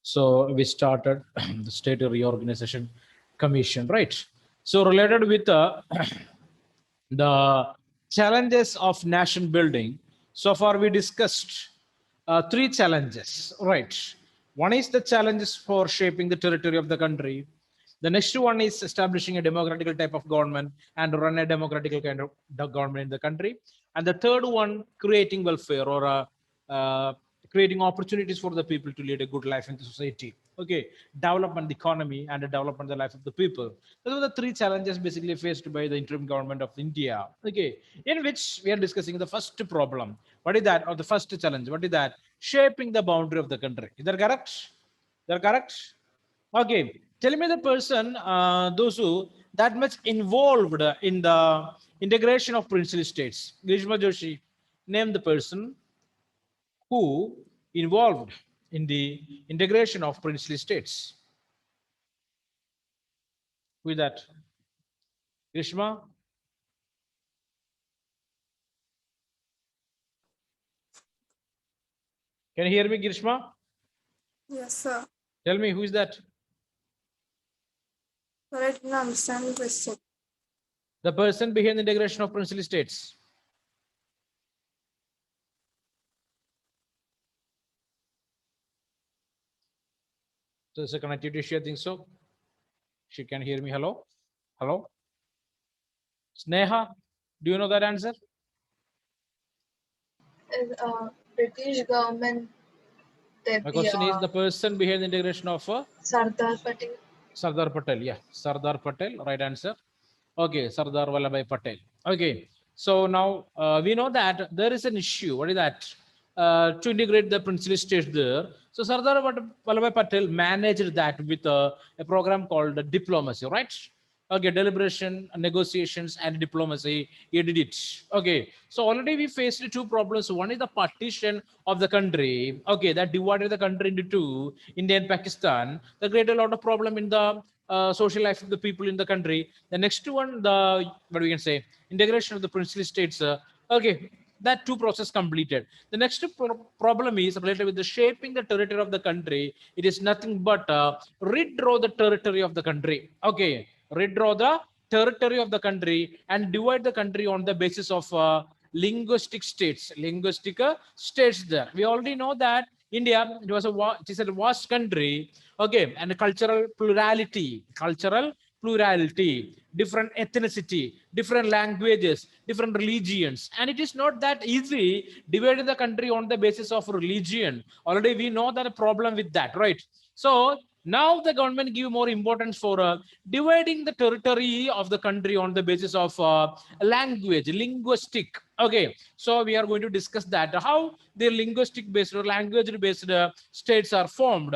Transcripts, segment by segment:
So we started the State Reorganization Commission, right? So related with the challenges of nation building, so far we discussed three challenges, right? One is the challenges for shaping the territory of the country. The next one is establishing a democratical type of government and run a democratical kind of government in the country. And the third one, creating welfare or creating opportunities for the people to lead a good life in the society. Okay, development the economy and the development the life of the people. Those are the three challenges basically faced by the interim government of India. Okay, in which we are discussing the first problem. What is that? Or the first challenge? What is that? Shaping the boundary of the country. Is that correct? Is that correct? Okay, tell me the person, those who that much involved in the integration of princely states. Grishma Joshi, name the person who involved in the integration of princely states. Who is that? Grishma? Can you hear me, Grishma? Yes, sir. Tell me, who is that? But I didn't understand the question. The person behind the integration of princely states. So it's a connectivity issue, I think so. She can hear me. Hello? Hello? Sneha, do you know that answer? Is British government that My question is the person behind the integration of Sardar Patel. Sardar Patel. Yeah, Sardar Patel, right answer. Okay, Sardar Vallabhai Patel. Okay, so now we know that there is an issue. What is that? To integrate the princely states there. So Sardar Vallabhai Patel managed that with a program called diplomacy, right? Okay, deliberation, negotiations, and diplomacy. He did it. Okay, so already we faced two problems. One is the partition of the country. Okay, that divided the country into two, India and Pakistan. That created a lot of problem in the social life of the people in the country. The next one, the what we can say, integration of the princely states. Okay, that two process completed. The next problem is related with the shaping the territory of the country. It is nothing but redraw the territory of the country. Okay, redraw the territory of the country and divide the country on the basis of linguistic states. Linguistic states there. We already know that India, it is a vast country, okay, and cultural plurality, different ethnicity, different languages, different religions, and it is not that easy dividing the country on the basis of religion. Already we know that a problem with that, right? So now the government give more importance for dividing the territory of the country on the basis of language, linguistic. Okay, so we are going to discuss that how the linguistic based or language based states are formed.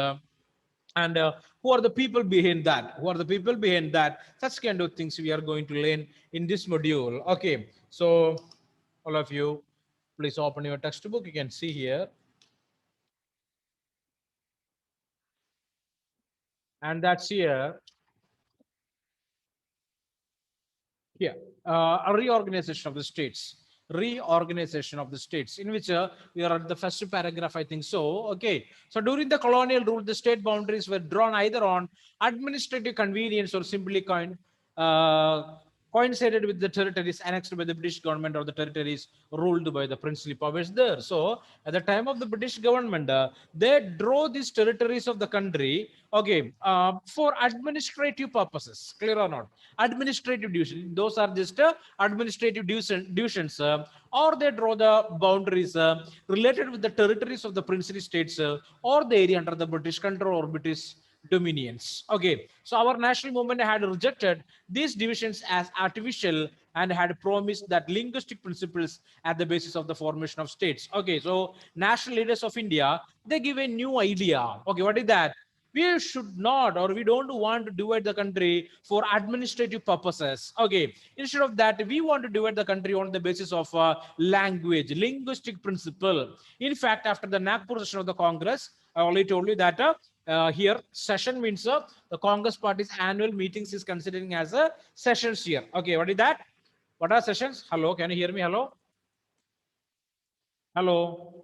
And who are the people behind that? Who are the people behind that? Such kind of things we are going to learn in this module. Okay, so all of you, please open your textbook. You can see here, and that's here. Here, a reorganization of the states. Reorganization of the states, in which we are at the first paragraph, I think so. Okay, so during the colonial rule, the state boundaries were drawn either on administrative convenience or simply coincided with the territories annexed by the British government or the territories ruled by the princely powers there. So at the time of the British government, they draw these territories of the country, okay, for administrative purposes. Clear or not? Administrative division. Those are just administrative divisions, or they draw the boundaries related with the territories of the princely states or the area under the British control or British dominions. Okay, so our national movement had rejected these divisions as artificial and had promised that linguistic principles at the basis of the formation of states. Okay, so national leaders of India, they give a new idea. Okay, what is that? We should not, or we don't want to divide the country for administrative purposes. Okay, instead of that, we want to divide the country on the basis of language, linguistic principle. In fact, after the Nagpur session of the Congress, I already told you that here session means the Congress party's annual meetings is considering as a sessions here. Okay, what is that? What are sessions? Hello, can you hear me? Hello? Hello?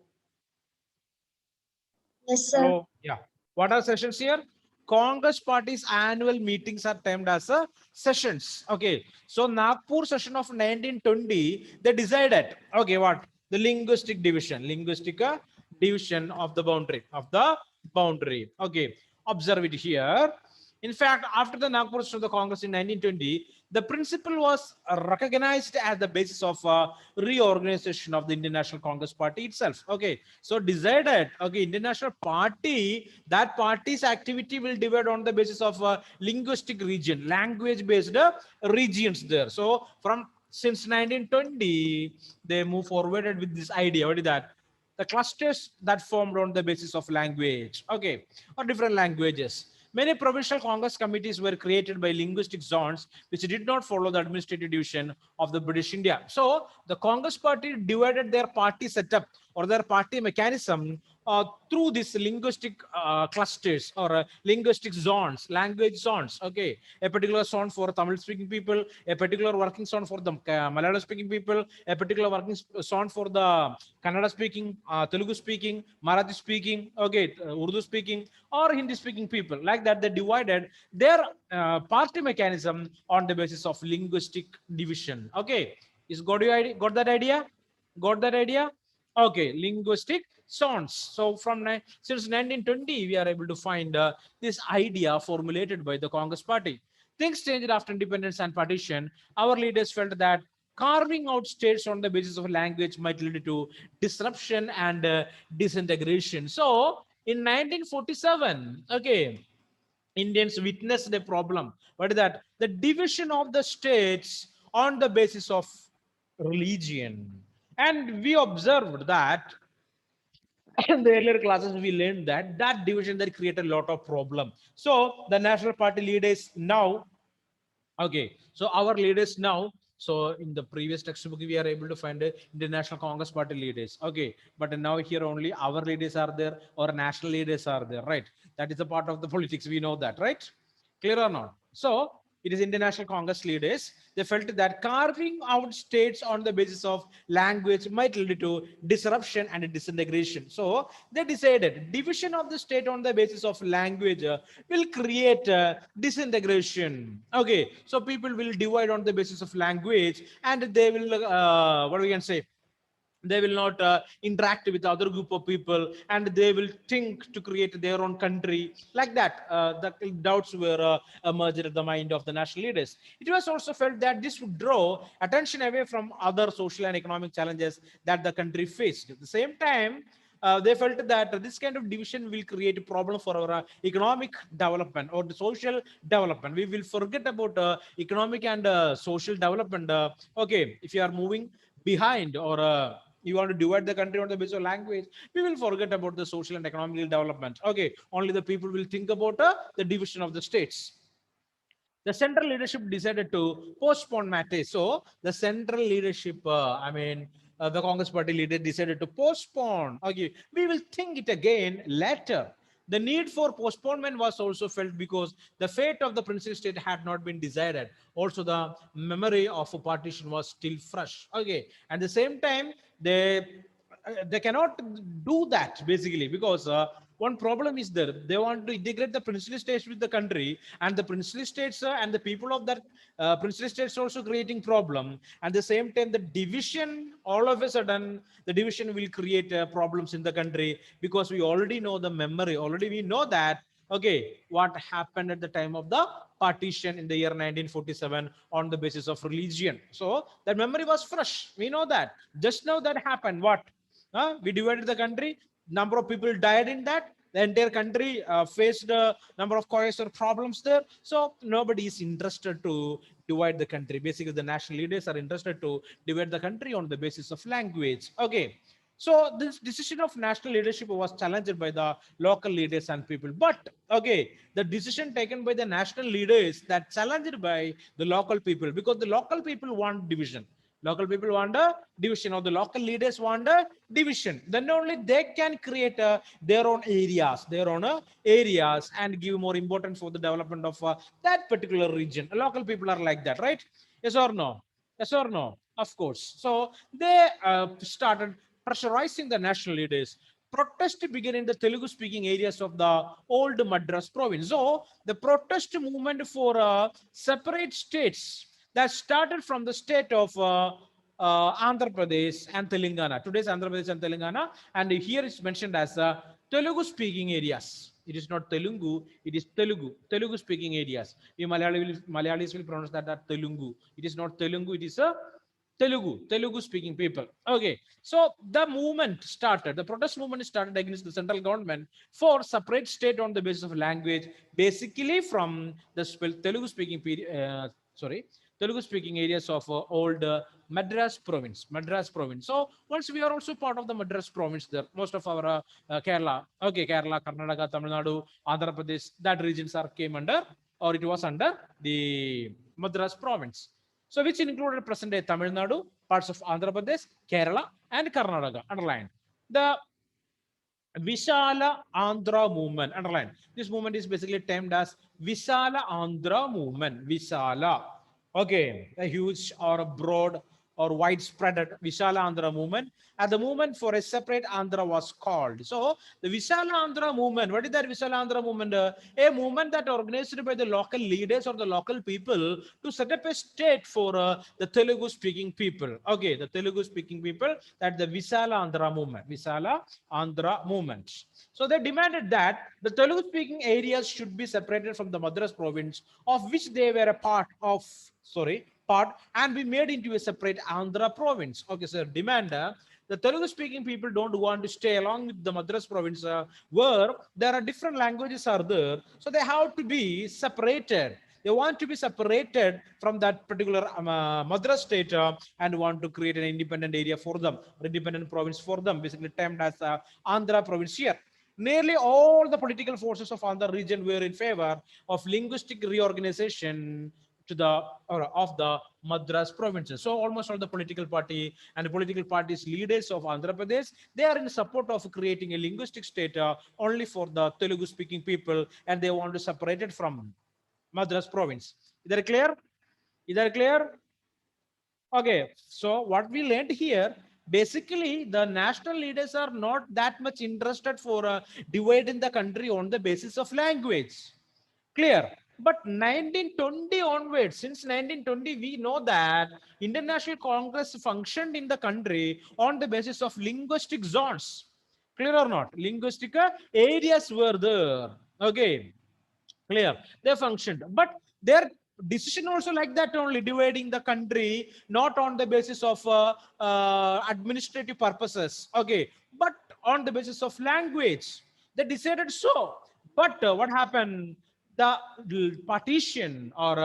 Yes, sir. Hello? Yeah. What are sessions here? Congress party's annual meetings are termed as sessions. Okay. So Nagpur session of 1920, they decided, okay, what? The linguistic division, division of the boundary. Okay. Observe it here. In fact, after the Nagpur session of the Congress in 1920, the principle was recognized as the basis of reorganization of the Indian National Congress Party itself. Okay, so decided, okay, Indian National Party, that party's activity will divide on the basis of linguistic region, language based regions there. So from since 1920, they move forwarded with this idea. What is that? The clusters that formed on the basis of language, okay, or different languages. Many provincial Congress committees were created by linguistic zones which did not follow the administrative division of the British India. So the Congress party divided their party setup or their party mechanism through these linguistic clusters or linguistic zones, language zones. Okay, a particular zone for Tamil speaking people, a particular working zone for the Malayalam speaking people, a particular working zone for the Kannada speaking, Telugu speaking, Marathi speaking, okay, Urdu speaking, or Hindi speaking people. Like that, they divided their party mechanism on the basis of linguistic division. Okay, is got that idea? Got that idea? Okay, linguistic zones. So from since 1920, we are able to find this idea formulated by the Congress Party. Things changed after independence and partition. Our leaders felt that carving out states on the basis of language might lead to disruption and disintegration. So in 1947, okay, Indians witnessed a problem. What is that? The division of the states on the basis of religion. And we observed that in the earlier classes we learned that that division that created a lot of problem. So the national party leaders now, okay, so our leaders now, so in the previous textbook we are able to find the national Congress party leaders, okay, but now here only our leaders are there or national leaders are there, right? That is a part of the politics, we know that, right? Clear or not? So it is International Congress leaders. They felt that carving out states on the basis of language might lead to disruption and disintegration. So they decided division of the state on the basis of language will create disintegration. Okay, so people will divide on the basis of language, and they will what we can say, they will not interact with other group of people, and they will think to create their own country. Like that, the doubts were emerged at the mind of the national leaders. It was also felt that this would draw attention away from other social and economic challenges that the country faced. At the same time, they felt that this kind of division will create a problem for our economic development or the social development. We will forget about economic and social development. Okay, if you are moving behind or you want to divide the country on the basis of language, we will forget about the social and economic development. Okay, only the people will think about the division of the states. The central leadership decided to postpone matters. So the central leadership, the Congress party leader decided to postpone. Okay, we will think it again later. The need for postponement was also felt because the fate of the princely state had not been decided. Also, the memory of a partition was still fresh. Okay, at the same time, they cannot do that basically because one problem is there. They want to integrate the princely states with the country, and the princely states and the people of that princely states also creating problem. At the same time, the division, all of a sudden the division will create problems in the country, because we already know the memory, already we know that, okay, what happened at the time of the partition in the year 1947 on the basis of religion. So that memory was fresh, we know that. Just now that happened, what, we divided the country, number of people died in that, the entire country faced a number of coercive problems there. So nobody is interested to divide the country. Basically, the national leaders are interested to divide the country on the basis of language. Okay. So this decision of national leadership was challenged by the local leaders and people. But okay, the decision taken by the national leaders that challenged by the local people, because the local people want division. Local people want a division, or the local leaders want a division. Then only they can create their own areas and give more importance for the development of that particular region. Local people are like that, right? Yes or no? Yes or no? Of course. So they started pressurizing the national leaders protest began in the Telugu speaking areas of the old Madras province. So the protest movement for separate states that started from the state of Andhra Pradesh and Telangana. Today's Andhra Pradesh and Telangana, and here it's mentioned as Telugu speaking areas. It is not Telugu, it is Telugu. Telugu speaking areas. We Malayalis will pronounce that Telugu. It is not Telugu, it is a Telugu speaking people. Okay, so the movement started, the protest movement started against the central government for separate state on the basis of language, basically from the Telugu speaking Telugu speaking areas of old Madras province. Madras province. So once we are also part of the Madras province, there most of our Kerala, okay, Kerala, Karnataka, Tamil Nadu, Andhra Pradesh, that regions are came under, or it was under the Madras province. So which included present day Tamil Nadu, parts of Andhra Pradesh, Kerala, and Karnataka. Underline the Vishala Andhra movement. Underline this movement is basically termed as Vishala Andhra movement. Vishala, okay, a huge or a broad or widespread Vishala Andhra movement, and the movement for a separate Andhra was called. So the Vishala Andhra movement, what is that Vishala Andhra movement? A movement that organized by the local leaders or the local people to set up a state for the Telugu speaking people. Okay, the Telugu speaking people, that the Vishala Andhra movement. Vishala Andhra movement. So they demanded that the Telugu speaking areas should be separated from the Madras province, of which they were a part, and be made into a separate Andhra province. Okay, so demand the Telugu speaking people don't want to stay along with the Madras province, where there are different languages are there, so they have to be separated. They want to be separated from that particular Madras state, and want to create an independent area for them, independent province for them, basically termed as Andhra province here. Nearly all the political forces of Andhra region were in favor of linguistic reorganization to the or of the Madras provinces. So almost all the political party and the political parties leaders of Andhra Pradesh, they are in support of creating a linguistic state only for the Telugu speaking people, and they want to separate it from Madras province. Is that clear? Is that clear? Okay, so what we learned here, basically the national leaders are not that much interested for dividing the country on the basis of language. Clear? But 1920 onwards, since 1920, we know that International Congress functioned in the country on the basis of linguistic zones. Clear or not? Linguistic areas were there. Okay, clear, they functioned, but their decision also like that only, dividing the country not on the basis of administrative purposes, okay, but on the basis of language. They decided so. But what happened, the partition or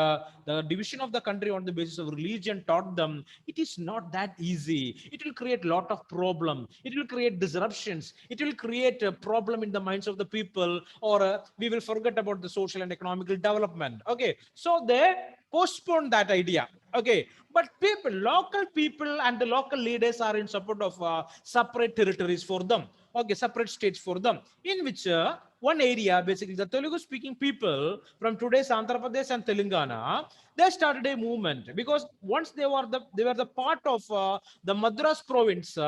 the division of the country on the basis of religion taught them it is not that easy. It will create a lot of problem, it will create disruptions, it will create a problem in the minds of the people, or we will forget about the social and economical development. Okay, so they postponed that idea. Okay, but local people and the local leaders are in support of separate territories for them. Okay, separate states for them, in which one area, basically the Telugu speaking people from today's Andhra Pradesh and Telangana, they started a movement, because once they were the part of the Madras province.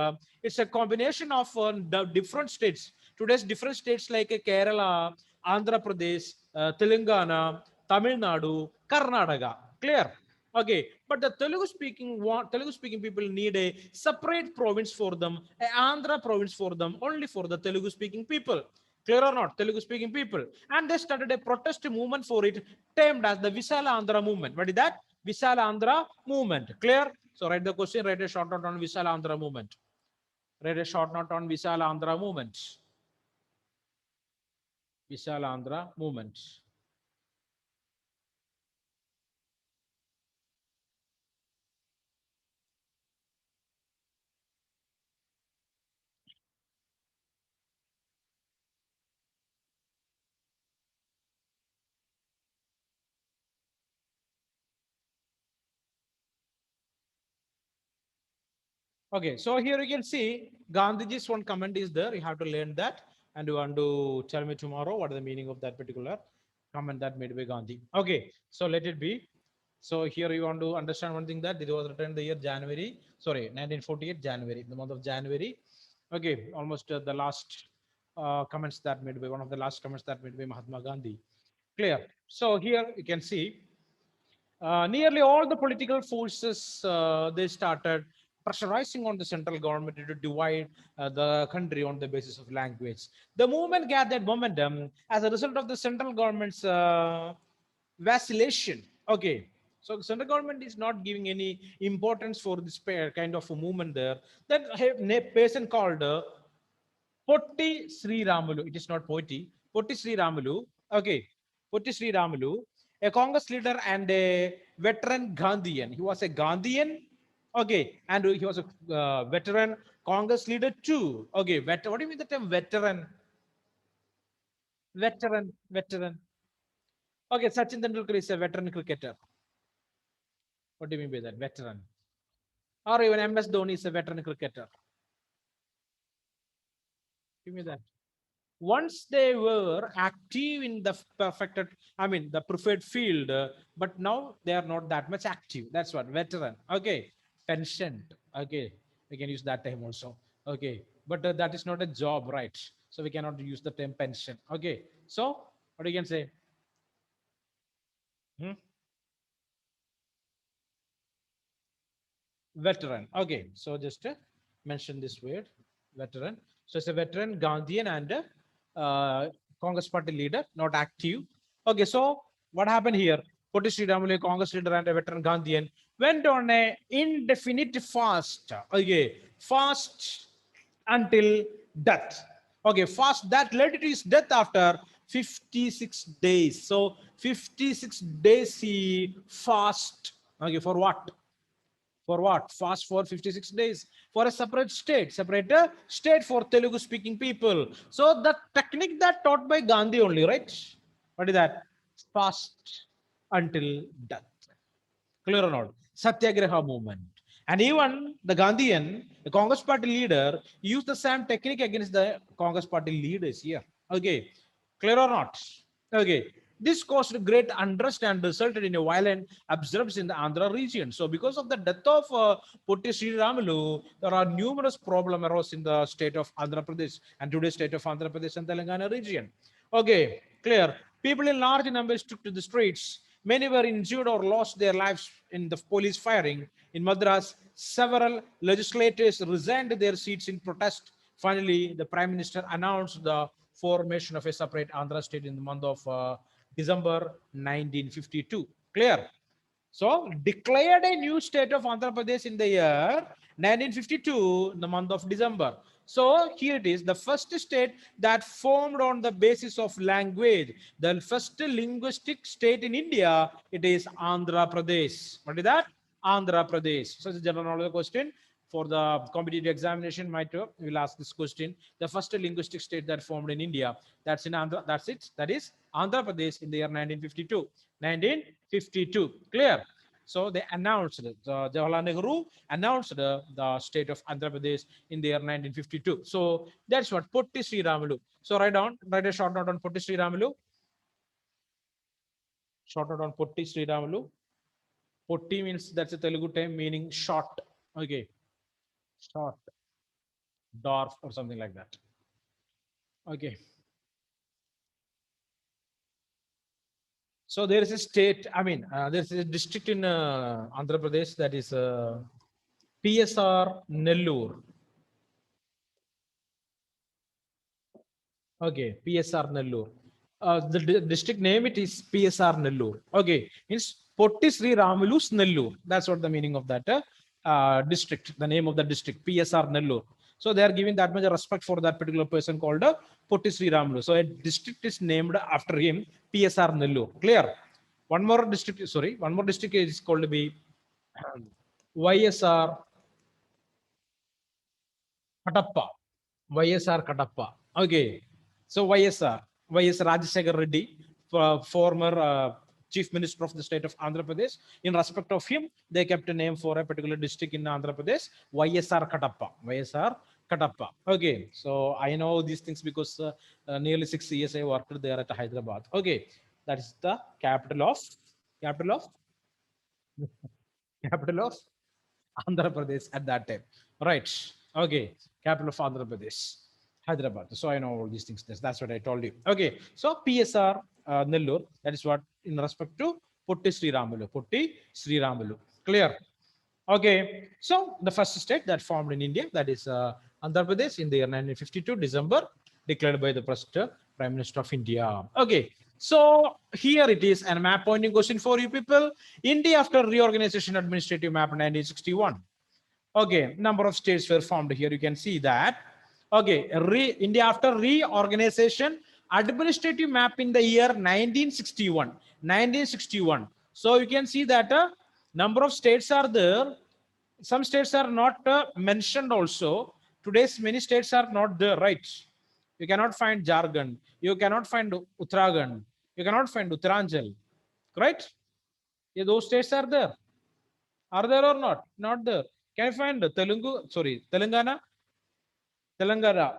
It's a combination of the different states. Today's different states like Kerala, Andhra Pradesh, Telangana, Tamil Nadu, Karnataka. Clear? Okay, but the Telugu speaking people need a separate province for them, a Andhra province for them, only for the Telugu speaking people. Clear or not? Telugu speaking people. And they started a protest movement for it, termed as the Visala Andhra movement. What is that? Visala Andhra movement. Clear? So write the question, write a short note on Visala Andhra movement. Write a short note on Visala Andhra movement. Visala Andhra movement. Okay, so here you can see Gandhiji's one comment is there. You have to learn that, and you want to tell me tomorrow what is the meaning of that particular comment that made by Gandhi. Okay, so let it be. So here you want to understand one thing, that it was written the year January, sorry, 1948 January, the month of January. Okay, almost the last comments that made by one of the last comments that made by Mahatma Gandhi. Clear. So here you can see nearly all the political forces they started pressurizing on the central government to divide the country on the basis of language. The movement gathered momentum as a result of the central government's vacillation. Okay, so the central government is not giving any importance for this kind of a movement there. That person called Potti Sri Ramulu. It is not Potti. Potti Sri Ramulu. Okay. Potti Sri Ramulu, a Congress leader and a veteran Gandhian. He was a Gandhian. Okay. And he was a veteran Congress leader too. Okay. What do you mean the term veteran? Veteran. Veteran. Okay. Sachin Tendulkar is a veteran cricketer. What do you mean by that? Veteran. Or even MS Dhoni is a veteran cricketer. Give me that. Once they were active in the perfected, I mean, the preferred field, but now they are not that much active. That's what veteran. Okay, pensioned. Okay, we can use that term also. Okay, but that is not a job, right? So we cannot use the term pension. Okay, so what you can say? Hmm? Veteran. Okay, so just mention this word, veteran. So it's a veteran Gandhian and Congress party leader, not active. Okay, so what happened here? Potti Sriramulu, Congress leader and a veteran Gandhian, went on a indefinite fast. Okay, fast until death. Okay, fast that led to his death after 56 days. So 56 days he fast. Okay, for what? For what? Fast for 56 days for a separate state, separate state for Telugu speaking people. So the technique that taught by Gandhi only, right? What is that? Fast until death. Clear or not? Satyagraha movement. And even the Gandhian, the Congress party leader, used the same technique against the Congress party leaders here. Okay. Clear or not? Okay. This caused great unrest and resulted in a violent upsurge in the Andhra region. So, because of the death of Potti Sriramulu, there are numerous problems arose in the state of Andhra Pradesh and today's state of Andhra Pradesh and Telangana region. Okay, clear. People in large numbers took to the streets. Many were injured or lost their lives in the police firing. In Madras, several legislators resigned their seats in protest. Finally, the Prime Minister announced the formation of a separate Andhra state in the month of December 1952. Clear? So declared a new state of Andhra Pradesh in the year 1952, in the month of December. So here it is, the first state that formed on the basis of language, the first linguistic state in India, it is Andhra Pradesh. What is that? Andhra Pradesh. So it's a general knowledge question for the competitive examination. Might will ask this question. The first linguistic state that formed in India, that's in Andhra. That's it. That is Andhra Pradesh in the year 1952. 1952. Clear? So they announced it. Jawaharlal Nehru announced the state of Andhra Pradesh in the year 1952. So that's what Potti Sri Ramulu. So write a short note on Potti Sri Ramulu. Short note on Potti Sri Ramulu. Potti means that's a Telugu term meaning short. Okay, short, dwarf, or something like that. Okay. So there is a state, I mean, there's a district in Andhra Pradesh that is PSR Nellore. Okay, PSR Nellore. The district name it is PSR Nellore. Okay, it's Potti Sri Ramulu's Nellore. That's what the meaning of that district, the name of the district, PSR Nellore. So they are giving that much respect for that particular person called Potti Sri Ramulu. So a district is named after him, PSR Nellore. Clear? One more district, sorry, one more district is called to be YSR Kadapa. YSR Kadapa. Okay. So YS Rajశేఖర్ Reddy, former Chief Minister of the state of Andhra Pradesh. In respect of him, they kept a name for a particular district in Andhra Pradesh, YSR Kadapa. YSR Kadapa. Okay. So I know these things because nearly 6 years I worked there at Hyderabad. Okay. That is the capital of capital of Andhra Pradesh at that time. Right. Okay, capital of Andhra Pradesh, Hyderabad. So I know all these things. That's what I told you. Okay, so PSR Nellore. That is what in respect to Putti Sriramulu. Putti Sriramulu. Clear? Okay, so the first state that formed in India, that is Andhra Pradesh in the year 1952, December, declared by the first Prime Minister of India. Okay, so here it is, and map pointing question for you people. India after reorganization administrative map 1961. Okay, number of states were formed here. You can see that. Okay, India after reorganization, administrative map in the year 1961. 1961. So you can see that number of states are there. Some states are not mentioned also. Today's many states are not there, right? You cannot find Jharkhand. You cannot find Uttarakhand. You cannot find Uttaranchal, right? Yeah, those states are there. Are there or not? Not there. Can you find Telugu? Sorry, Telangana? Telangana.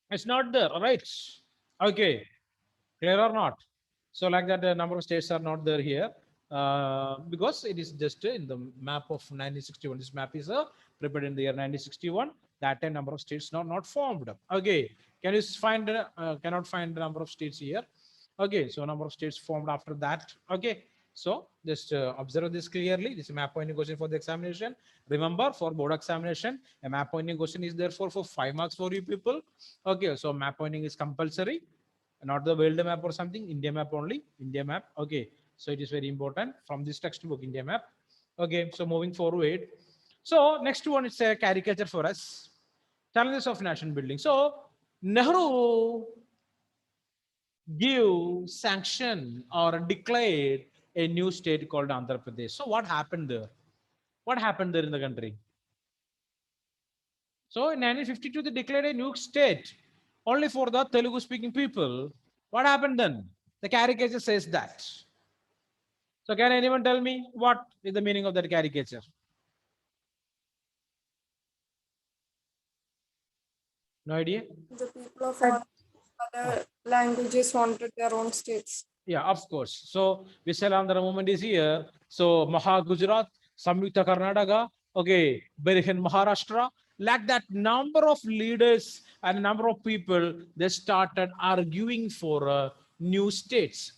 It's not there, right? Okay. Clear or not? So like that, the number of states are not there here because it is just in the map of 1961. This map is prepared in the year 1961. That time number of states not formed. Okay. Can you find, cannot find the number of states here? Okay. So number of states formed after that. Okay. So just observe this clearly. This is a map pointing question for the examination. Remember, for board examination, a map pointing question is therefore for 5 marks for you people. Okay. So map pointing is compulsory, not the world map or something. India map only. India map. Okay. So it is very important from this textbook, India map. Okay. So moving forward. So next one is a caricature for us. Challenges of nation building. So Nehru give sanction or declared a new state called Andhra Pradesh. So what happened there? What happened there in the country? So in 1952, they declared a new state only for the Telugu speaking people. What happened then? The caricature says that. So can anyone tell me what is the meaning of that caricature? No idea? The people of all other languages wanted their own states. Yeah, of course. So Visalandhara movement is here. So Maha Gujarat, Samyukta Karnataka, okay, Berihan Maharashtra, like that number of leaders and number of people, they started arguing for new states,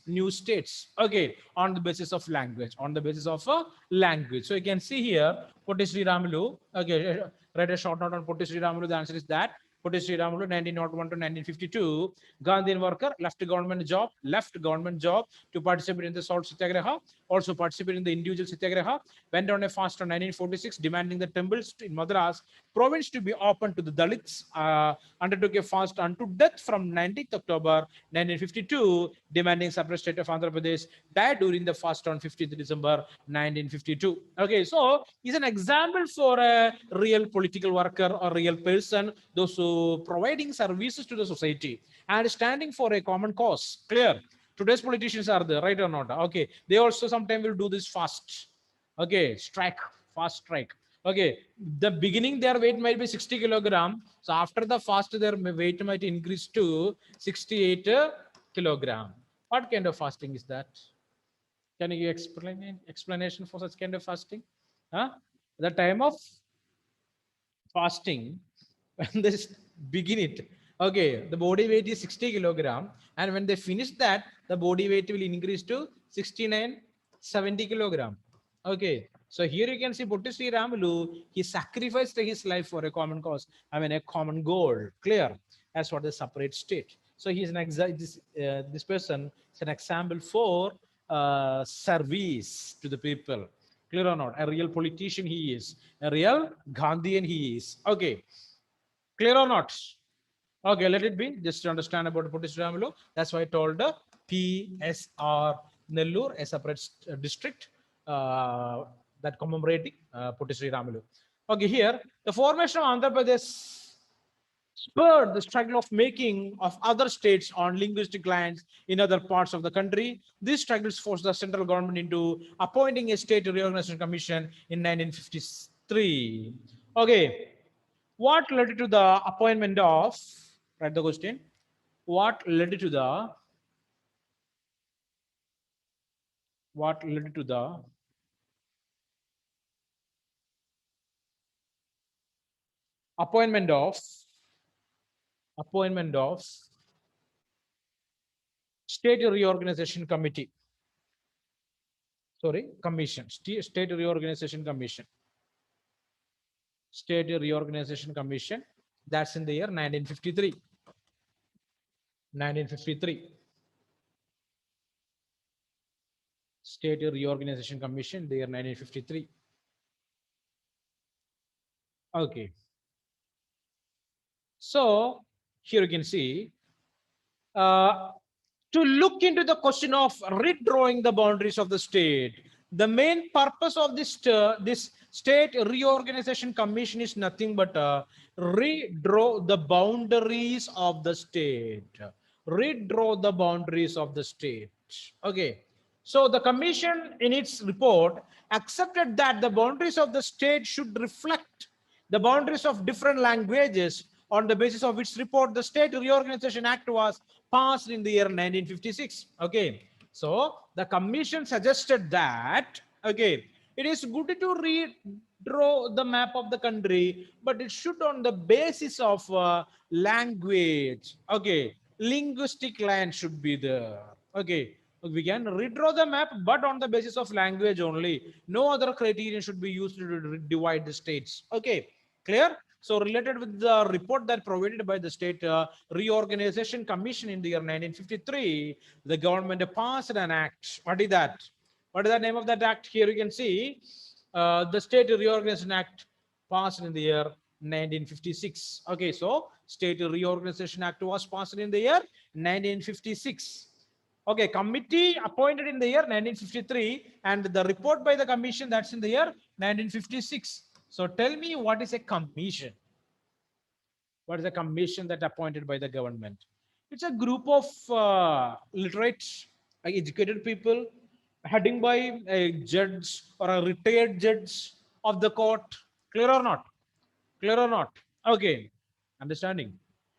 okay, on the basis of language, on the basis of language. So you can see here, Potti Sriramulu, okay, write a short note on Potti Sriramulu. The answer is that Potti Sriramulu, 1901 to 1952, Gandhian worker, left government job to participate in the salt satyagraha, also participated in the individual satyagraha, went on a fast on 1946, demanding the temples in Madras province to be open to the Dalits, undertook a fast unto death from 19th October 1952, demanding separate state of Andhra Pradesh, died during the fast on 15th December 1952. Okay, so he's an example for a real political worker or real person, those who providing services to the society and standing for a common cause. Clear? Today's politicians are there, right or not? Okay, they also sometimes will do this fast. Okay, fast strike. Okay, the beginning their weight might be 60 kilogram. So after the fast, their weight might increase to 68 kilogram. What kind of fasting is that? Can you explain explanation for such kind of fasting? Huh? The time of fasting, when they begin it, okay, the body weight is 60 kilogram, and when they finish that, the body weight will increase to 69, 70 kilogram. Okay, so here you can see Potti Sri Ramulu, he sacrificed his life for a common cause. I mean, a common goal. Clear? As for the separate state. So he is an this person is an example for service to the people. Clear or not? A real politician he is. A real Gandhian he is. Okay. Clear or not? Okay, let it be. Just to understand about Potti Sriramulu. That's why I told the PSR Nellore, a separate district that commemorating Potti Sriramulu. Okay, here the formation of Andhra Pradesh spurred the struggle of making of other states on linguistic lines in other parts of the country. These struggles forced the central government into appointing a state reorganization commission in 1953. Okay, what led to the appointment of, write the question, what led to the, what led to the appointment of state reorganization committee. Sorry, commission. State reorganization commission. State reorganization commission. That's in the year 1953. 1953. State reorganization commission, the year 1953. Okay. So here you can see uh, to look into the question of redrawing the boundaries of the state. The main purpose of this state reorganization commission is nothing but redraw the boundaries of the state. Redraw the boundaries of the state. Okay. So the commission in its report accepted that the boundaries of the state should reflect the boundaries of different languages. On the basis of its report, the State Reorganization Act was passed in the year 1956. Okay, so the commission suggested that, okay, it is good to redraw the map of the country, but it should on the basis of language. Okay, linguistic line should be there. Okay, we can redraw the map, but on the basis of language only. No other criterion should be used to divide the states. Okay, clear? So related with the report that provided by the State Reorganization Commission in the year 1953, the government passed an act. What is that? What is the name of that act? Here you can see the State Reorganization Act passed in the year 1956. Okay, so State Reorganization Act was passed in the year 1956. Okay, committee appointed in the year 1953 and the report by the commission that's in the year 1956. So tell me, what is a commission? What is a commission that appointed by the government? It's a group of literate, educated people heading by a judge or a retired judge of the court. Clear or not? Clear or not? Okay, understanding.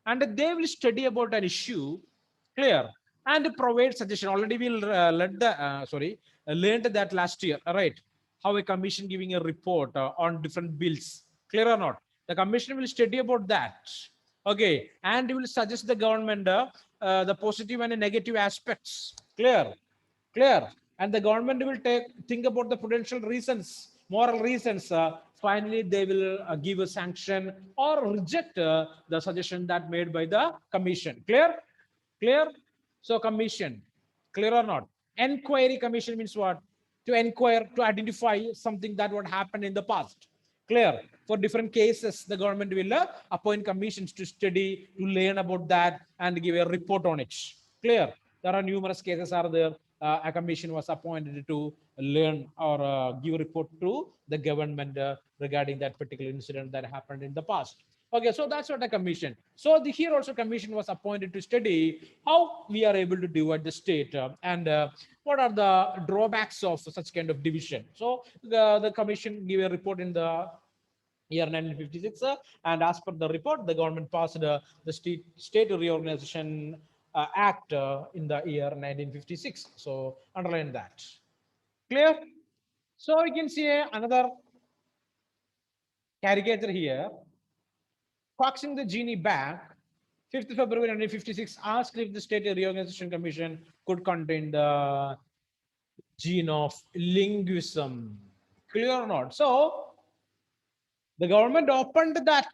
And they will study about an issue, clear, and provide suggestion. Already we'll learned that last year, right? How a commission giving a report on different bills. Clear or not? The commission will study about that. Okay, and will suggest the government the positive and negative aspects. Clear, clear. And the government will think about the potential reasons, moral reasons. Finally, they will give a sanction or reject the suggestion that made by the commission. Clear, clear. So commission, clear or not? Enquiry commission means what? To inquire, to identify something that would happen in the past. Clear. For different cases, the government will appoint commissions to study, to learn about that, and give a report on it. Clear. There are numerous cases are there. A commission was appointed to learn or give a report to the government regarding that particular incident that happened in the past. Okay, so that's what a commission. So here also commission was appointed to study how we are able to divide the state and what are the drawbacks of such kind of division. So the commission gave a report in the year 1956, and as per the report, the government passed the state reorganization act in the year 1956. So underline that. Clear? So you can see another caricature here. Coaxing the genie back, 5th February 1956 asked if the State Reorganization Commission could contain the gene of linguism. Clear or not? So the government opened that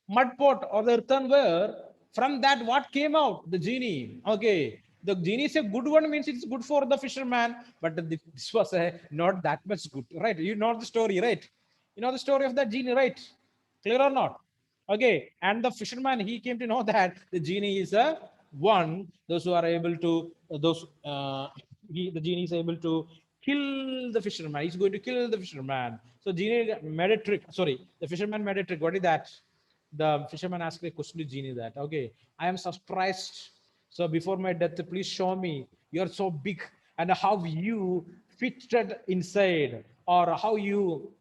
mud pot or the earthenware. From that, what came out? The genie. Okay. The genie is a good one, means it's good for the fisherman, but this was not that much good, right? You know the story, right? You know the story of that genie, right? Clear or not? Okay. And the fisherman, he came to know that the genie is a one. Those who are able to, the genie is able to kill the fisherman. He's going to kill the fisherman. So genie made a trick. Sorry, the fisherman made a trick. What is that? The fisherman asked a question to genie that, okay, I am surprised. So before my death, please show me. You're so big, and how you fitted inside, or how you,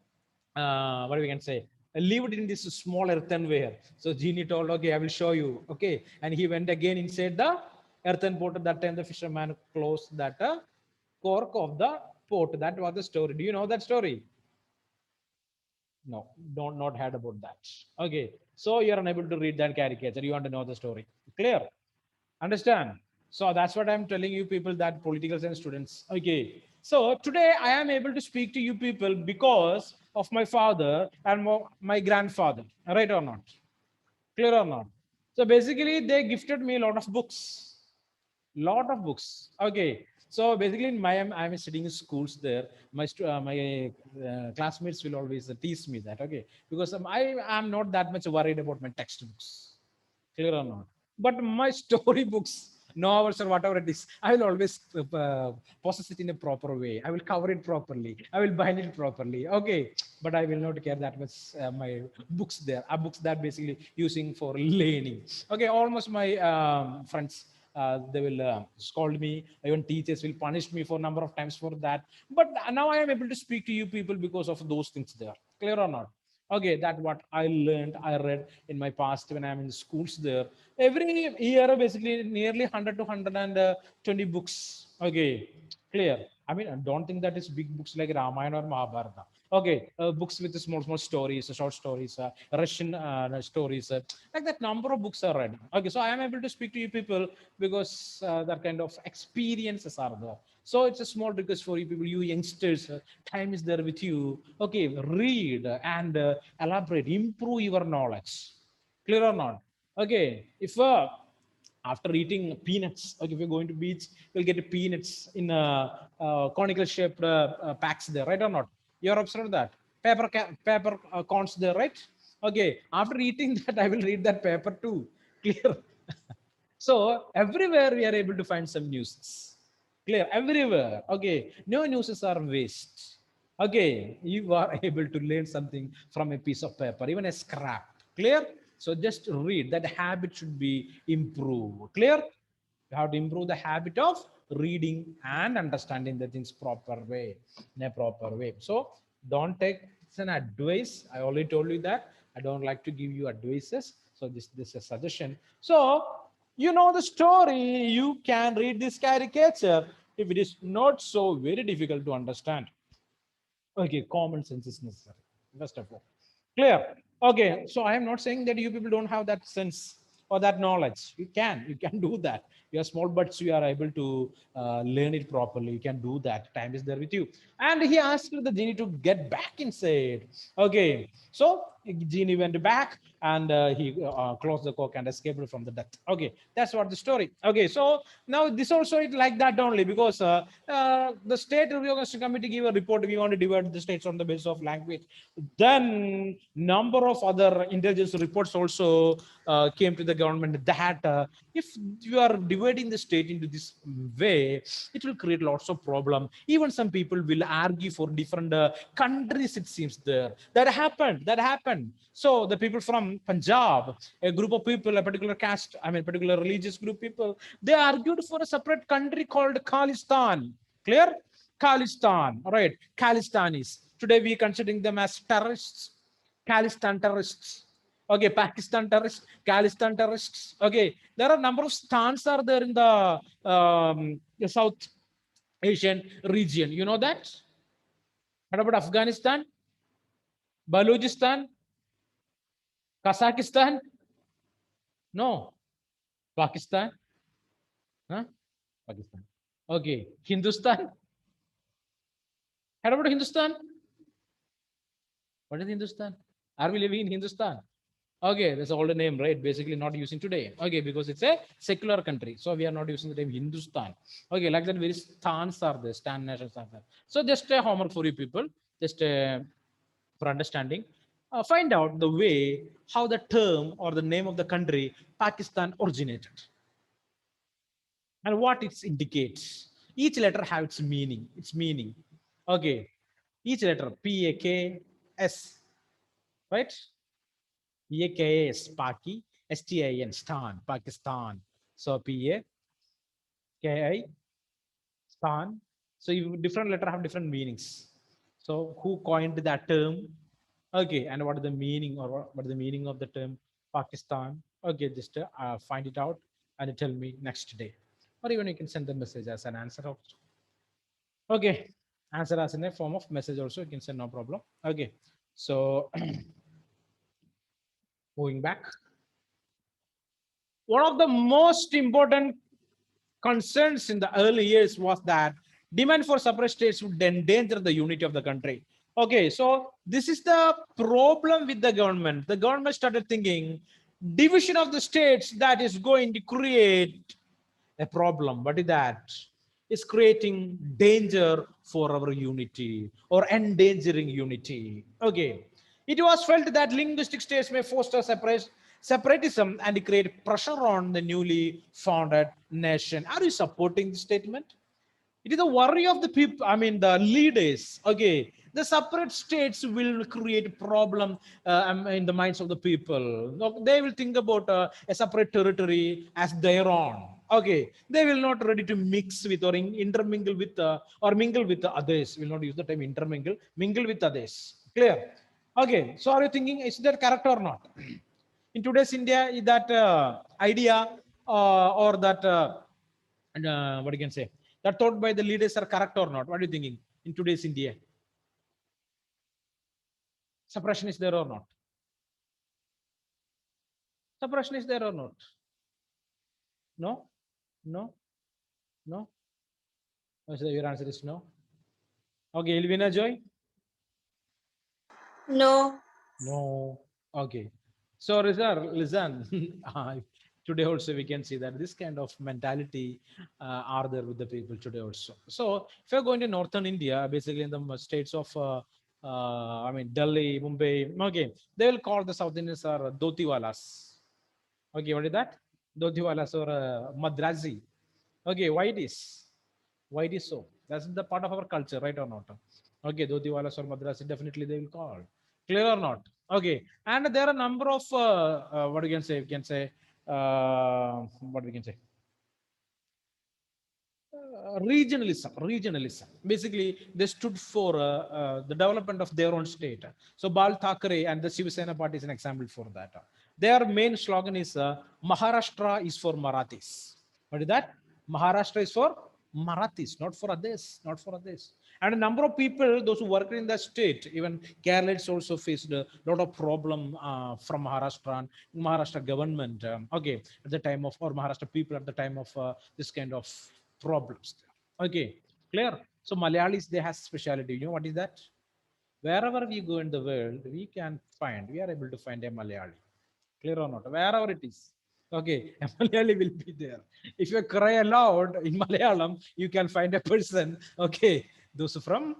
what we can say, lived in this small earthenware. So genie told, okay, I will show you. Okay, and he went again inside the earthen pot. At that time, the fisherman closed that cork of the pot. That was the story. Do you know that story? No, don't not heard about that. Okay, so you're unable to read that caricature. You want to know the story. Clear? Understand? So that's what I'm telling you people, that political science students. Okay. So today I am able to speak to you people because of my father and my grandfather. Right or not? Clear or not? So basically they gifted me a lot of books. Lot of books. Okay. So basically in my I'm studying in schools there. My classmates will always tease me that. Okay. Because I am not that much worried about my textbooks. Clear or not? But my storybooks, novels or whatever it is, I will always process it in a proper way. I will cover it properly. I will bind it properly. Okay, but I will not care that much my books there. Are books that basically using for learning. Okay, almost my friends. They will scold me. Even teachers will punish me for a number of times for that. But now I am able to speak to you people because of those things there. Clear or not? Okay, that what I learned, I read in my past when I'm in schools there. Every year, basically, nearly 100 to 120 books. Okay, clear. I mean, I don't think that is big books like Ramayana or Mahabharata. Okay, books with small, small stories, short stories, Russian stories, like that number of books are read. Okay, so I am able to speak to you people because that kind of experiences are there. So it's a small request for you people, you youngsters. Time is there with you. Okay, read and elaborate, improve your knowledge. Clear or not? Okay, if after eating peanuts, okay, if you're going to beach, you'll get peanuts in conical shaped packs there, right or not? You're observed that paper cones there, right? Okay, after eating that, I will read that paper too. Clear? So everywhere we are able to find some news. Clear? Everywhere. Okay. No newses are waste. Okay. You are able to learn something from a piece of paper, even a scrap. Clear? So just read. That habit should be improved. Clear? You have to improve the habit of reading and understanding the things proper way, in a proper way. So don't take it's an advice. I already told you that. I don't like to give you advices. So this is a suggestion. So you know the story. You can read this caricature if it is not so very difficult to understand. Okay, common sense is necessary. First of all, clear. Okay, so I am not saying that you people don't have that sense or that knowledge. You can do that. You are small, but you are able to learn it properly. You can do that. Time is there with you. And he asked the genie to get back inside. Okay, so genie went back and he closed the cork and escaped from the death. Okay, that's what the story. Okay, so now this also it like that only because the state reorganization committee give a report. We want to divide the states on the basis of language. Then number of other intelligence reports also came to the government that if you are dividing the state into this way, it will create lots of problem. Even some people will argue for different countries. It seems there that happened. That happened. So the people from Punjab, a group of people, a particular caste, I mean, particular religious group people, they argued for a separate country called Khalistan. Clear? Khalistan. All right. Khalistanis. Today we considering them as terrorists. Khalistan terrorists. Okay, Pakistan terrorists, Khalistan terrorists. Okay, there are a number of stans are there in the South Asian region. You know that? What about Afghanistan, Balochistan, Kazakhstan? No, Pakistan. Huh? Pakistan. Okay, Hindustan. What about Hindustan? What is Hindustan? Are we living in Hindustan? Okay, that's all the name, right? Basically not using today. Okay, because it's a secular country. So we are not using the name Hindustan. Okay, like that, very stans are there, stan nations are there. So just a homework for you people, just for understanding. Find out the way how the term or the name of the country Pakistan originated and what it indicates. Each letter have its meaning. Its meaning. Okay, each letter P A K S, right? PAKS, Paki, STIN, Stan, Pakistan. So PAKI, Stan. So you different letter have different meanings. So who coined that term? Okay, and what is the meaning or what is the meaning of the term Pakistan? Okay, just find it out and tell me next day. Or even you can send the message as an answer also. Okay, answer as in a form of message also you can send, no problem. Okay, So moving back, one of the most important concerns in the early years was that demand for separate states would endanger the unity of the country. Okay, so this is the problem with the government. The government started thinking division of the states that is going to create a problem. What is that? It's creating danger for our unity or endangering unity. Okay. It was felt that linguistic states may foster separatism and create pressure on the newly founded nation. Are you supporting this statement? It is a worry of the people, I mean, the leaders. Okay. The separate states will create problem in the minds of the people. They will think about a separate territory as their own. Okay. They will not ready to mix with or intermingle with or mingle with the others. Will not use the term intermingle, mingle with others. Clear? Okay. So are you thinking, is that correct or not? In today's India, is that idea or that what you can say, that thought by the leaders are correct or not? What are you thinking in today's India? Suppression is there or not? Suppression is there or not? No, no, no. So your answer is no. Okay, Elvina Joy? No. No. Okay. So Rizal, listen, today also we can see that this kind of mentality are there with the people today also. So if you're going to northern India, basically in the states of, I mean, Delhi, Mumbai, okay, they will call the South Indians are Dhotiwalas. Okay, what is that? Dhotiwalas or Madrasi. Okay, why it is? Why it is so? That's the part of our culture, right or not? Okay, Dhotiwalas or Madrasi, definitely they will call. Clear or not? Okay, and there are a number of what you can say. We can say what we can say. Regionalism. Basically, they stood for the development of their own state. So Bal Thackeray and the Shiv Sena party is an example for that. Their main slogan is Maharashtra is for Marathis. What is that? Maharashtra is for Marathis, not for others, not for others. And a number of people, those who work in the state, even Keralites also faced a lot of problem from Maharashtra and Maharashtra government. Okay, at the time of, or Maharashtra people at the time of this kind of problems. Okay, clear. So Malayalis, they have speciality. You know what is that? Wherever we go in the world, we are able to find a Malayali. Clear or not? Wherever it is. Okay, a Malayali will be there. If you cry aloud in Malayalam, you can find a person. Okay, those from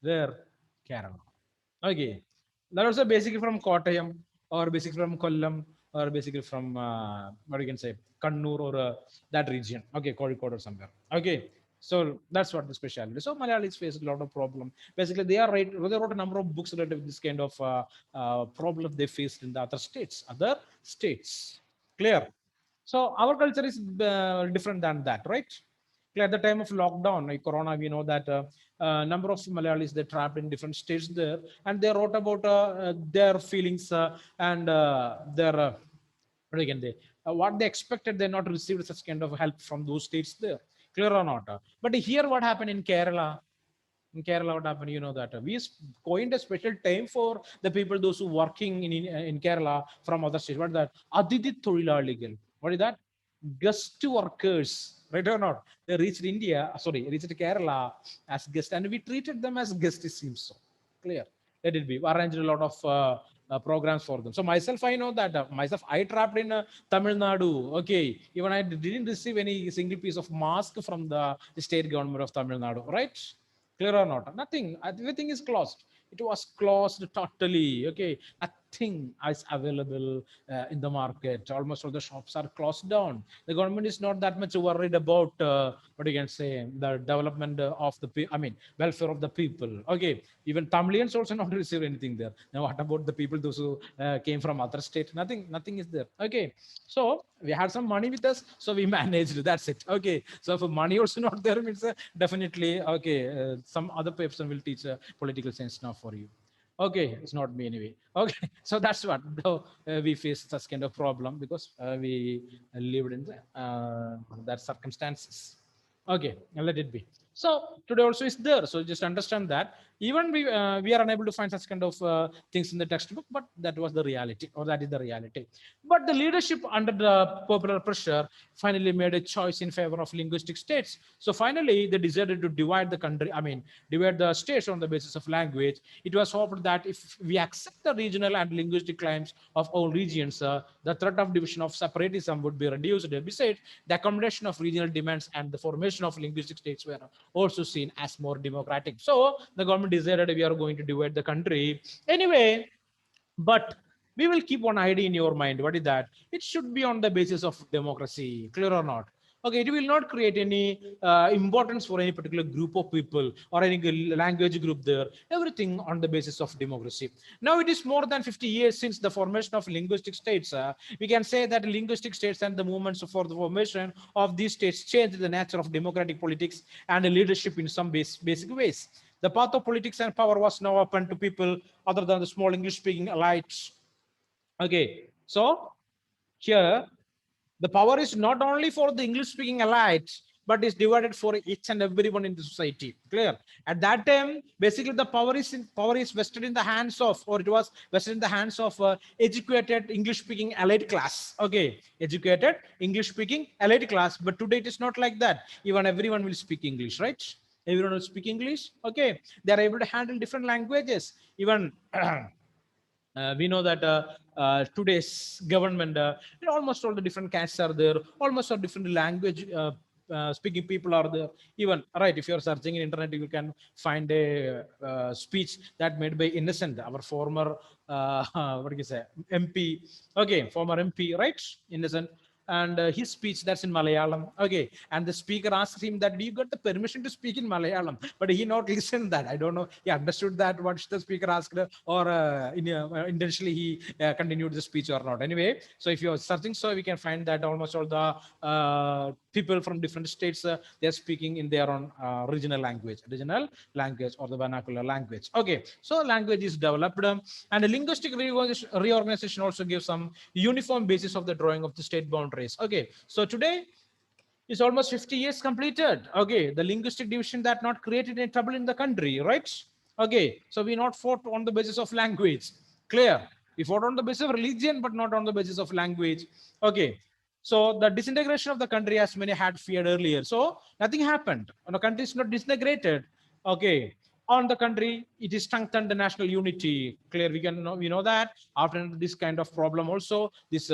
where? Kerala. Okay, that also basically from Kottayam or basically from Kollam or basically from what you can say, Kannur or that region. Okay, Kozhikode or somewhere. Okay, so that's what the specialty. So Malayalis face a lot of problem. Basically, they wrote a number of books related to this kind of problem they faced in the other states. Other states, clear. So our culture is different than that, right? At the time of lockdown, like Corona, we know that number of Malayalis they trapped in different states there, and they wrote about their feelings and their what again they what they expected. They not received such kind of help from those states there. Clear or not? But here, what happened in Kerala? In Kerala, what happened? You know that we coined a special time for the people, those who working in Kerala from other states. What is that? Aditi Thozhilaligal. What is that? Guest workers, right or not? They reached India, sorry, reached Kerala as guests, and we treated them as guests. It seems so clear. Let it be. We arranged a lot of programs for them. So myself, I know that myself, I trapped in Tamil Nadu. Okay, even I didn't receive any single piece of mask from the state government of Tamil Nadu. Right? Clear or not? Nothing. Everything is closed. It was closed totally. Okay, nothing is available in the market. Almost all the shops are closed down. The government is not that much worried about what you can say, the development of the I mean welfare of the people. Okay, even Tamilians also not receive anything there. Now what about the people those who came from other states? Nothing is there. Okay, so we had some money with us, so we managed. That's it. Okay, so if money also not there means definitely okay. Some other person will teach political science now for you. Okay, it's not me anyway. Okay, so that's what we face such kind of problem because we lived in that circumstances. Okay, let it be. So today also is there. So just understand that even we are unable to find such kind of things in the textbook, but that was the reality, or that is the reality. But the leadership under the popular pressure finally made a choice in favor of linguistic states. So finally they decided to divide the country, I mean divide the states on the basis of language. It was hoped that if we accept the regional and linguistic claims of all regions, the threat of division of separatism would be reduced. Besides, the accommodation of regional demands and the formation of linguistic states were also seen as more democratic. So the government decided we are going to divide the country anyway, but we will keep one idea in your mind. What is that? It should be on the basis of democracy. Clear or not? Okay, it will not create any importance for any particular group of people or any language group there. Everything on the basis of democracy. Now it is more than 50 years since the formation of linguistic states. We can say that linguistic states and the movements for the formation of these states changed the nature of democratic politics and leadership in some basic ways. The path of politics and power was now open to people other than the small English-speaking elites. Okay, so here the power is not only for the English-speaking elites, but is divided for each and everyone in the society. Clear? At that time, basically the power is vested in the hands of, or it was vested in the hands of educated English-speaking elite class. Okay, educated English-speaking elite class. But today it is not like that. Even everyone will speak English, right? Everyone will speak English. Okay, they are able to handle different languages. Even we know that today's government, almost all the different castes are there, almost all different language speaking people are there. Even right, if you're searching in internet, you can find a speech that made by Innocent, our former what do you say, MP. Okay, former MP, right? Innocent. And his speech, that's in Malayalam. Okay, and the speaker asked him that, do you got the permission to speak in Malayalam? But he not listened that. I don't know, he understood that what the speaker asked, or intentionally he continued the speech or not. Anyway, so if you're searching, so we can find that almost all the people from different states, they're speaking in their own regional language or the vernacular language. Okay, so language is developed, and a linguistic reorganization also gives some uniform basis of the drawing of the state boundaries. Okay, so today is almost 50 years completed. Okay, the linguistic division that not created any trouble in the country, right? Okay, so we not fought on the basis of language. Clear? We fought on the basis of religion, but not on the basis of language. Okay, so the disintegration of the country, as many had feared earlier. So nothing happened. The country is not disintegrated. Okay, on the country, it is strengthened the national unity. Clear? We know that after this kind of problem also, this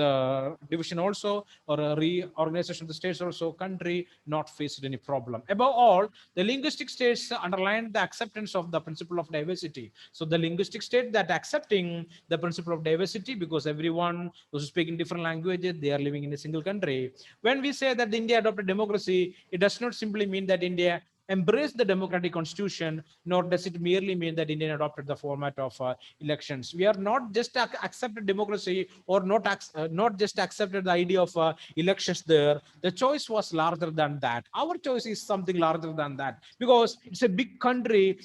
division also, or a reorganization of the states also, country not faced any problem. Above all, the linguistic states underlined the acceptance of the principle of diversity. So the linguistic state that accepting the principle of diversity, because everyone who's speaking different languages, they are living in a single country. When we say that India adopted democracy, it does not simply mean that India embrace the democratic constitution, nor does it merely mean that India adopted the format of elections. We are not just accepted democracy, or not just accepted the idea of elections there. The choice was larger than that. Our choice is something larger than that, because it's a big country,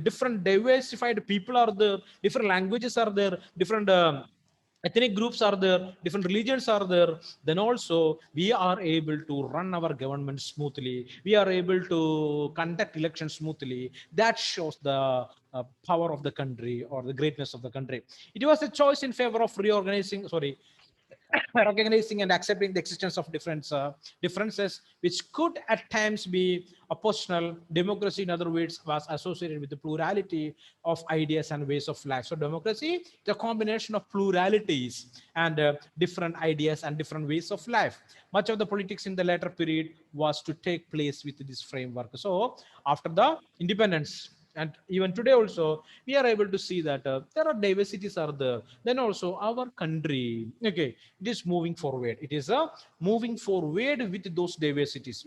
different diversified people are there, different languages are there, different ethnic groups are there, different religions are there. Then also we are able to run our government smoothly, we are able to conduct elections smoothly. That shows the power of the country, or the greatness of the country. It was a choice in favor of reorganizing, sorry, recognizing and accepting the existence of differences, which could at times be oppositional. Democracy, in other words, was associated with the plurality of ideas and ways of life. So democracy, the combination of pluralities and different ideas and different ways of life. Much of the politics in the later period was to take place with this framework. So after the independence, and even today also, we are able to see that there are diversities are there. Then also our country, okay, it is moving forward. It is moving forward with those diversities,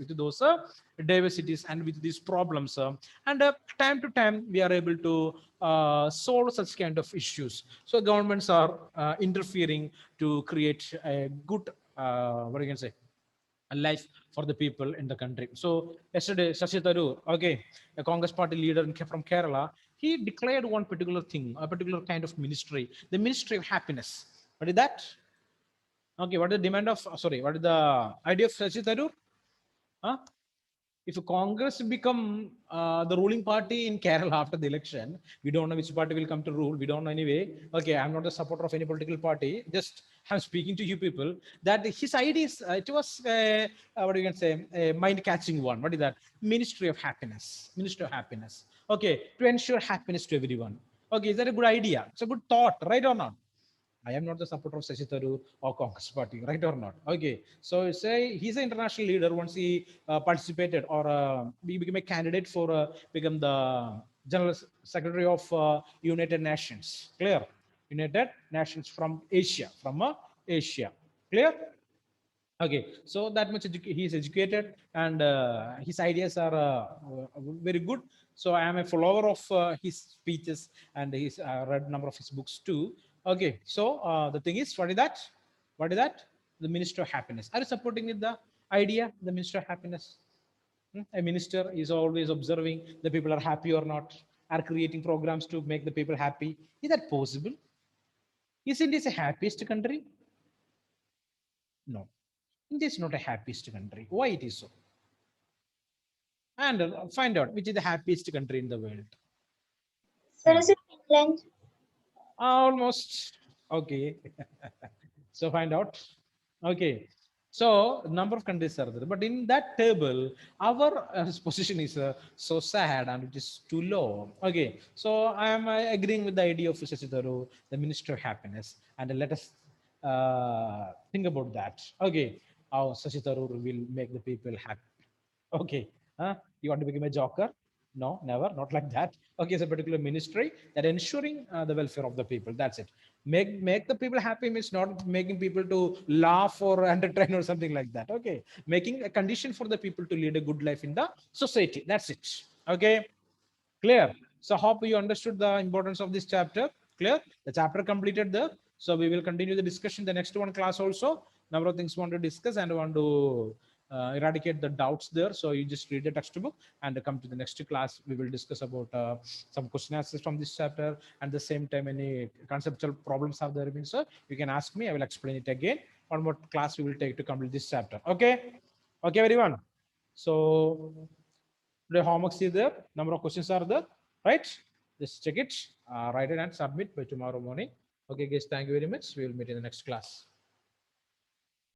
and with these problems, and time to time we are able to solve such kind of issues. So governments are interfering to create a good what you can say, a life for the people in the country. So yesterday, Shashi Tharoor, okay, a Congress party leader from Kerala, he declared one particular thing, a particular kind of ministry, the Ministry of Happiness. What is that? Okay, what is the demand of, sorry, what is the idea of Shashi Tharoor? Huh? if Congress become the ruling party in Kerala after the election, we don't know which party will come to rule. We don't know anyway. Okay, I'm not a supporter of any political party. Just I'm speaking to you people that his ideas, it was what you can say, a mind-catching one. What is that? Ministry of Happiness. Ministry of Happiness. Okay, to ensure happiness to everyone. Okay, is that a good idea? It's a good thought, right or not? I am not the supporter of Shashi Tharoor or Congress party, right or not? Okay, so say he's an international leader. Once he participated or he became a candidate for become the General Secretary of United Nations. Clear? United Nations from Asia, Asia. Clear? Okay, so that much he is educated and his ideas are very good. So I am a follower of his speeches and he's read number of his books too. Okay, so the thing is, what is that? What is that? The Minister of Happiness. Are you supporting with the idea, the Minister of Happiness? A minister is always observing the people are happy or not, are creating programs to make the people happy. Is that possible? Isn't this a happiest country? No. India is not a happiest country. Why it is so? And find out which is the happiest country in the world. Sir, is it Finland? Almost. Okay. So find out. Okay. So number of countries are there, but in that table, our position is so sad and it is too low. Okay. So I am agreeing with the idea of Shashi Tharoor, the Minister of Happiness, and let us think about that. Okay. How Shashi Tharoor will make the people happy. Okay. Huh? You want to become a joker? No, never, not like that. Okay, it's a particular ministry that ensuring the welfare of the people. That's it. Make the people happy means not making people to laugh or entertain or something like that. Okay, making a condition for the people to lead a good life in the society. That's it. Okay, clear. So hope you understood the importance of this chapter. Clear. The chapter completed there. So we will continue the discussion the next one class also. Number of things we want to discuss and want to eradicate the doubts there. So you just read the textbook and come to the next class. We will discuss about some question answers from this chapter and the same time any conceptual problems have there been. So you can ask me. I will explain it again. One more class we will take to complete this chapter. Okay. Okay, everyone. So the homework is there. Number of questions are there. Right. Just check it. Write it and submit by tomorrow morning. Okay, guys. Thank you very much. We will meet in the next class.